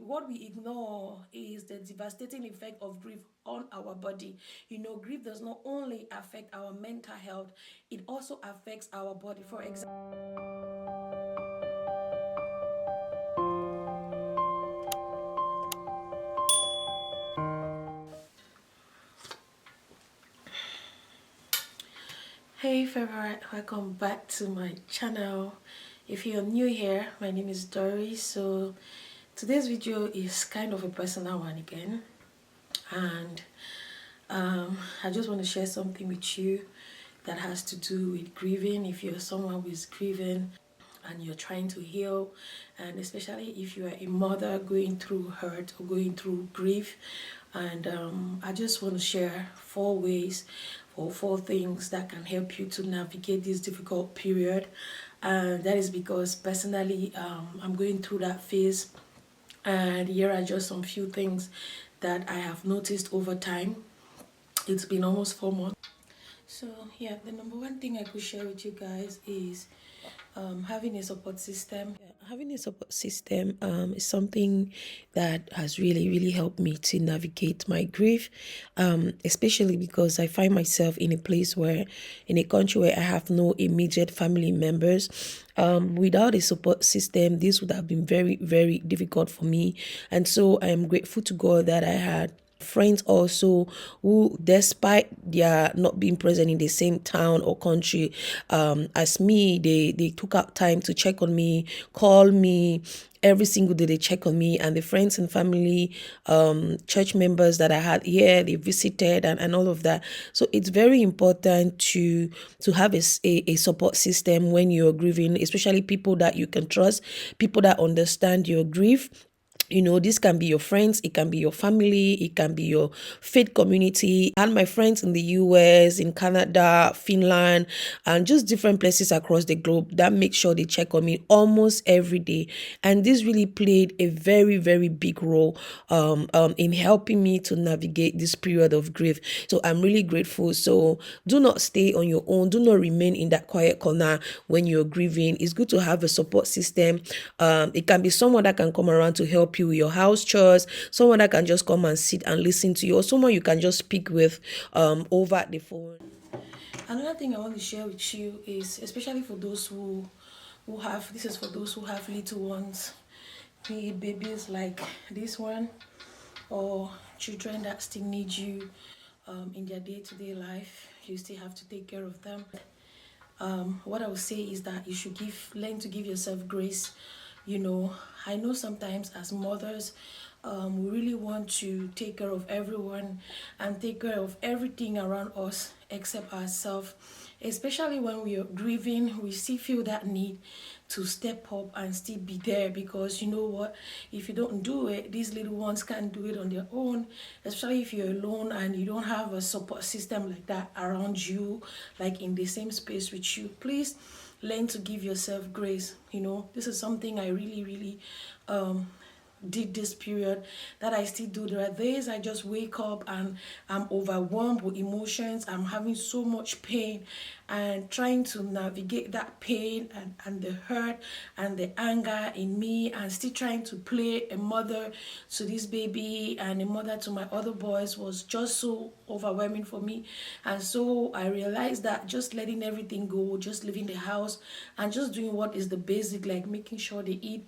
what we ignore is the devastating effect of grief on our body. Grief does not only affect our mental health, it also affects our body. For example, hey favorite, welcome back to my channel. If you're new here, my name is Dory. So today's video is kind of a personal one again, and I just want to share something with you that has to do with grieving. If you're someone who is grieving and you're trying to heal, and especially if you are a mother going through hurt or going through grief, and I just want to share 4 ways or 4 things that can help you to navigate this difficult period. And that is because personally, I'm going through that phase, and here are just some few things that I have noticed over time. It's been almost 4 months. So yeah, the number one thing I could share with you guys is having a support system. Having a support system is something that has really helped me to navigate my grief, especially because I find myself in a place where, in a country where I have no immediate family members. Without a support system, this would have been very difficult for me, and so I am grateful to God that I had friends also who, despite their not being present in the same town or country as me, they took out time to check on me, call me every single day. They check on me, and the friends and family, church members that I had here, they visited, and all of that. So it's very important to have a support system when you're grieving, especially people that you can trust, people that understand your grief. This can be your friends, it can be your family, it can be your faith community. I had my friends in the US, in Canada, Finland, and just different places across the globe that make sure they check on me almost every day. And this really played a very big role in helping me to navigate this period of grief. So I'm really grateful. So do not stay on your own. Do not remain in that quiet corner when you're grieving. It's good to have a support system. It can be someone that can come around to help you with your house chores, someone that can just come and sit and listen to you, or someone you can just speak with over the phone. Another thing I want to share with you is, especially for those who have, this is for those who have little ones, be it babies like this one, or children that still need you in their day-to-day life. You still have to take care of them. What I would say is that you should learn to give yourself grace. I know sometimes as mothers, we really want to take care of everyone and take care of everything around us except ourselves. Especially when we are grieving, we still feel that need to step up and still be there, because you know what, if you don't do it, these little ones can't do it on their own, especially if you're alone and you don't have a support system like that around you, like in the same space with you. Please learn to give yourself grace. This is something I really did this period, that I still do. There are days I just wake up and I'm overwhelmed with emotions. I'm having so much pain, and trying to navigate that pain and the hurt and the anger in me, and still trying to play a mother to this baby and a mother to my other boys was just so overwhelming for me. And so I realized that just letting everything go, just leaving the house and just doing what is the basic, like making sure they eat.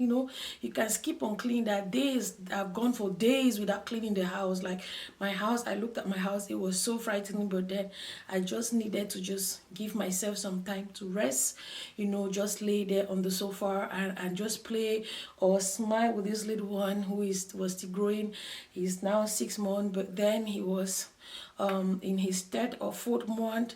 You can skip on cleaning. That days I've gone for days without cleaning the house. Like my house, I looked at my house, it was so frightening, but then I just needed to just give myself some time to rest, just lay there on the sofa and just play or smile with this little one who was still growing. He's now 6 months, but then he was in his third or fourth month,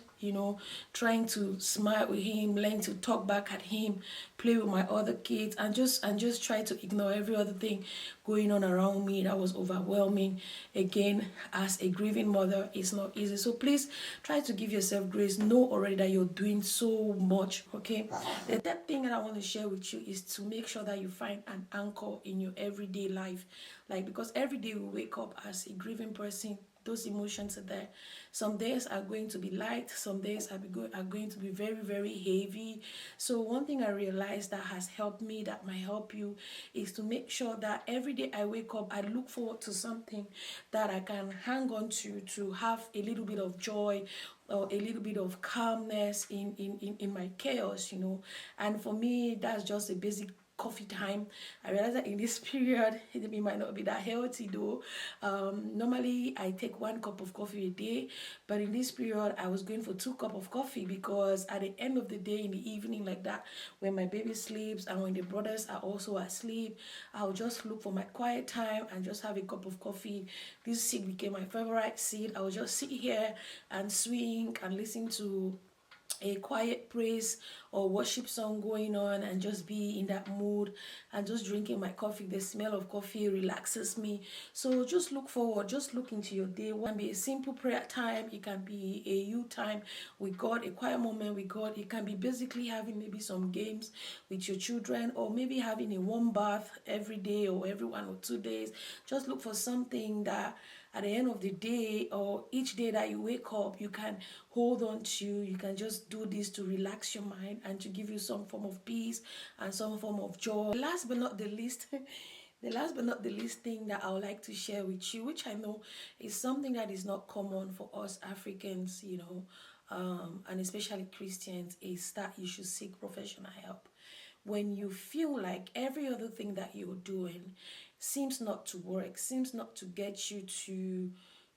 trying to smile with him, learn to talk back at him, play with my other kids, and just try to ignore every other thing going on around me. That was overwhelming. Again, as a grieving mother, it's not easy. So please try to give yourself grace. Know already that you're doing so much. Okay. The third thing that I want to share with you is to make sure that you find an anchor in your everyday life. Like, because every day we wake up as a grieving person, those emotions are there. Some days are going to be light, some days are going to be very, very heavy. So one thing I realized that has helped me, that might help you, is to make sure that every day I wake up, I look forward to something that I can hang on to have a little bit of joy or a little bit of calmness in my chaos, you know. And for me, that's just a basic coffee time. I realize that in this period, it might not be that healthy though. Normally, I take 1 cup of coffee a day, but in this period, I was going for 2 cups of coffee because at the end of the day, in the evening, like that, when my baby sleeps and when the brothers are also asleep, I'll just look for my quiet time and just have a cup of coffee. This seat became my favorite seat. I will just sit here and swing and listen to a quiet praise or worship song going on and just be in that mood and just drinking my coffee. The smell of coffee relaxes me. So just look forward, just look into your day. It can be a simple prayer time, it can be a you time with God, a quiet moment with God. It can be basically having maybe some games with your children, or maybe having a warm bath every day or every 1 or 2 days. Just look for something that at the end of the day or each day that you wake up, you can hold on to. You can just do this to relax your mind and to give you some form of peace and some form of joy. Last but not the least, the last but not the least thing that I would like to share with you, which I know is something that is not common for us Africans, you know, and especially Christians, is that you should seek professional help. When you feel like every other thing that you're doing seems not to work, seems not to get you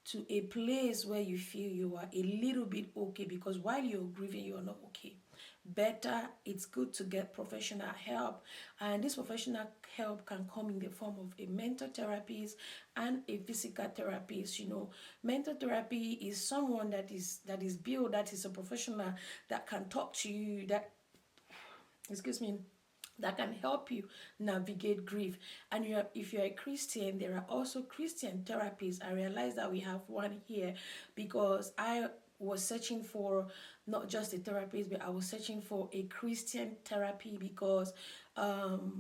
to a place where you feel you are a little bit okay, because while you're grieving, you're not okay. Better, it's good to get professional help, and this professional help can come in the form of a mental therapist and a physical therapist. You know, mental therapy is someone that is built, that is a professional that can talk to you, that, excuse me, that can help you navigate grief. And if you're a Christian, there are also Christian therapists. I realize that we have one here because I was searching for not just a therapist, but I was searching for a Christian therapy because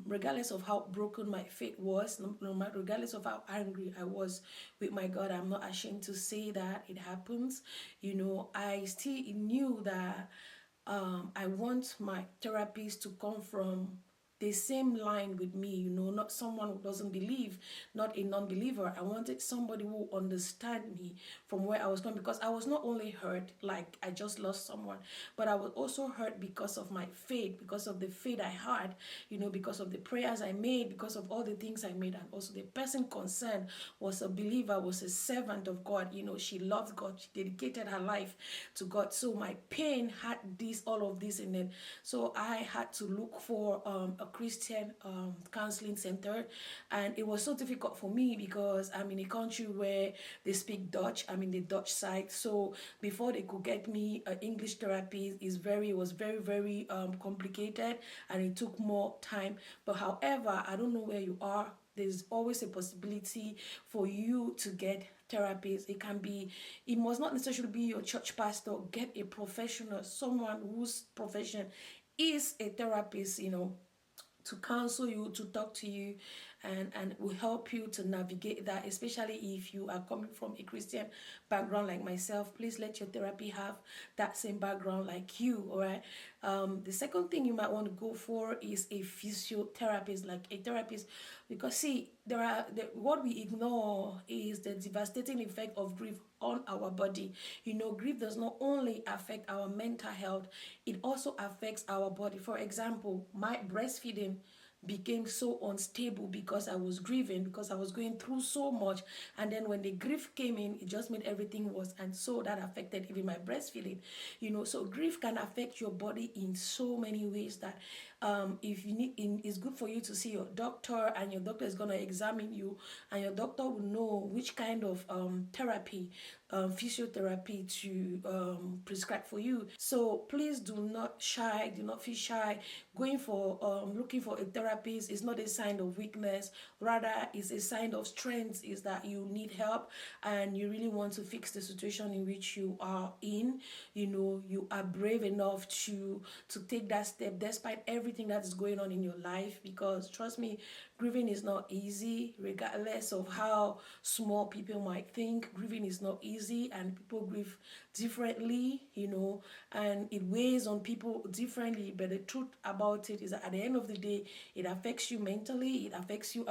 regardless of how broken my faith was, regardless of how angry I was with my God, I'm not ashamed to say that it happens. You know, I still knew that I want my therapist to come from the same line with me, you know, not someone who doesn't believe, not a non-believer. I wanted somebody who understand me from where I was coming, because I was not only hurt like I just lost someone, but I was also hurt because of my faith, because of the faith I had, you know, because of the prayers I made, because of all the things I made. And also the person concerned was a believer, was a servant of God. You know, she loved God, she dedicated her life to God. So my pain had this, all of this in it. So I had to look for a Christian counseling center, and it was so difficult for me because I'm in a country where they speak Dutch. I'm in the Dutch side, so before they could get me an English therapy, it was very complicated, and it took more time. But however, I don't know where you are, there's always a possibility for you to get therapists. It must not necessarily be your church pastor. Get a professional, someone whose profession is a therapist, you know, to counsel you, to talk to you, and will help you to navigate that, especially if you are coming from a Christian background like myself. Please let your therapy have that same background like you, all right? The second thing you might want to go for is a physiotherapist, like a therapist, because see, what we ignore is the devastating effect of grief on our body. You know, grief does not only affect our mental health, it also affects our body. For example, my breastfeeding became so unstable because I was grieving, because I was going through so much, and then when the grief came in, it just made everything worse, and so that affected even my breastfeeding. You know, so grief can affect your body in so many ways that if you need it's good for you to see your doctor, and your doctor is going to examine you, and your doctor will know which kind of therapy, physiotherapy to prescribe for you. So please do not feel shy. Going for looking for a therapist is not a sign of weakness, rather it's a sign of strength. Is that you need help and you really want to fix the situation in which you are in. You know, you are brave enough to take that step despite every everything that is going on in your life, because trust me, grieving is not easy, regardless of how small people might think. Grieving is not easy, and people grieve differently, and it weighs on people differently. But the truth about it is that at the end of the day, it affects you mentally, it affects you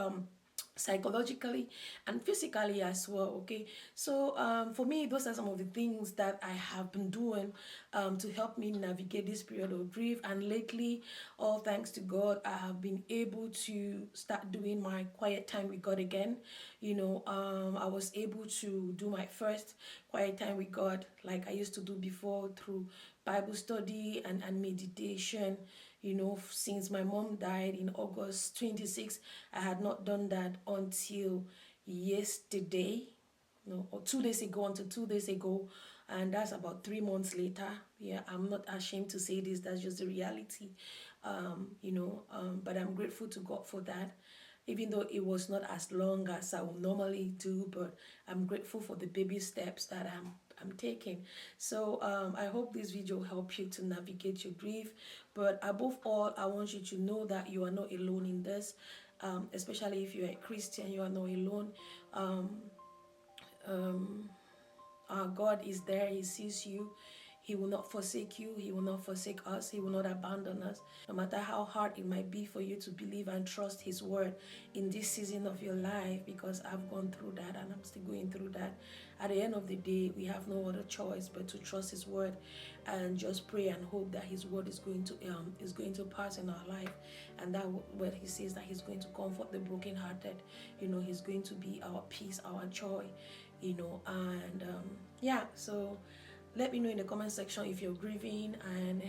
psychologically and physically as well. Okay, so for me, those are some of the things that I have been doing to help me navigate this period of grief. And lately, all thanks to God, I have been able to start doing my quiet time with God again. I was able to do my first quiet time with God like I used to do before, through Bible study and meditation. Since my mom died in August 26, I had not done that until yesterday, or 2 days ago, until 2 days ago, and that's about 3 months later. Yeah, I'm not ashamed to say this, that's just the reality. But I'm grateful to God for that, even though it was not as long as I would normally do. But I'm grateful for the baby steps that I'm taking. So I hope this video helps you to navigate your grief. But above all, I want you to know that you are not alone in this. Especially if you're a Christian, you are not alone. God is there. He sees you. He will not forsake you. He will not forsake us. He will not abandon us. No matter how hard it might be for you to believe and trust His word in this season of your life, because I've gone through that and I'm still going through that. At the end of the day, we have no other choice but to trust His word and just pray and hope that His word is going to pass in our life. And that word, He says that He's going to comfort the brokenhearted. He's going to be our peace, our joy. So let me know in the comment section if you're grieving, and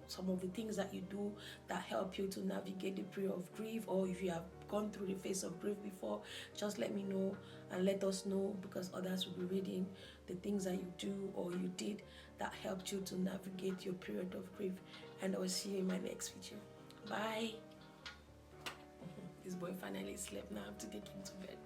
some of the things that you do that help you to navigate the period of grief, or if you have gone through the phase of grief before. Just let me know and let us know, because others will be reading the things that you do or you did that helped you to navigate your period of grief. And I will see you in my next video. Bye. This boy finally slept. Now I have to take him to bed.